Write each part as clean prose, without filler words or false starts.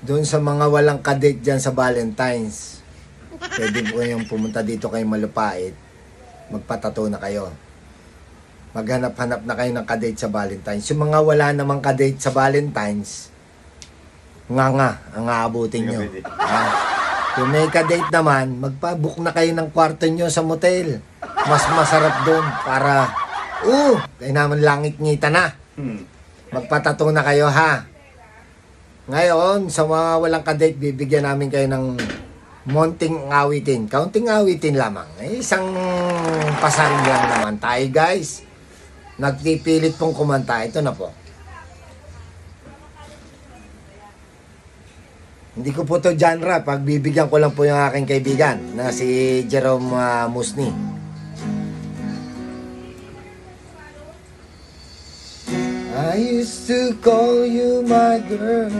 Doon sa mga walang kadate dyan sa Valentine's, pwede po yung pumunta dito kay Malupait. Magpatato na kayo. Maghanap-hanap na kayo ng kadate sa Valentine's. Yung mga wala namang kadate sa Valentine's, nga ang aabutin nyo. Kung may kadate naman, magpabook na kayo ng kwarto nyo sa motel. Mas masarap doon para, kaya naman langit ngita na. Magpatato na kayo, ha? Ngayon, sa mga walang kadate, bibigyan namin kayo ng kaunting awitin lamang. Isang pasaring lang naman tayo, guys. Nagpipilit pong kumanta. Ito na po. Hindi ko po to genre. Pagbibigyan ko lang po yung aking kaibigan na si Jerome Musni. I used to call you my girl.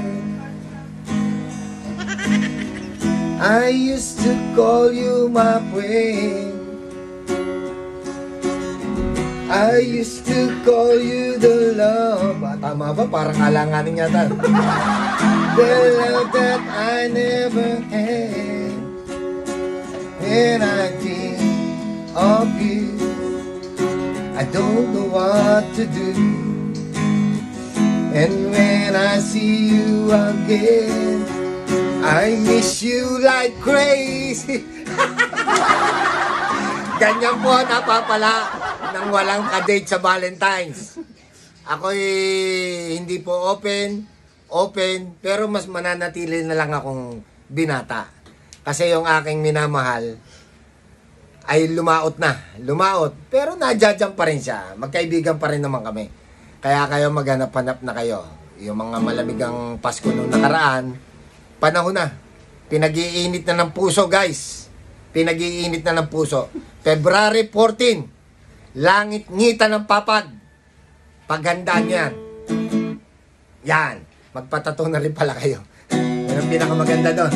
I used to call you my friend. I used to call you the love. Tama ba? Parang alanganin yata. The love that I never had. And I think of you. I don't know what to do. And when I see you again, I miss you like crazy. Ganyan po napapala ng walang kadate sa Valentine's. Ako'y hindi po open, pero mas mananatili na lang akong binata. Kasi yung aking minamahal ay lumaot, pero nadjadyan pa rin siya. Magkaibigan pa rin naman kami. Kaya kayo maghanap-hanap na kayo. Yung mga malamigang Pasko nung nakaraan, panahon na. Pinag-iinit na ng puso, guys. Pinag-iinit na ng puso. February 14, langit ngita ng papag. Paghandaan nyo yan. Yan. Magpatato na rin pala kayo. Yan ang pinakamaganda doon.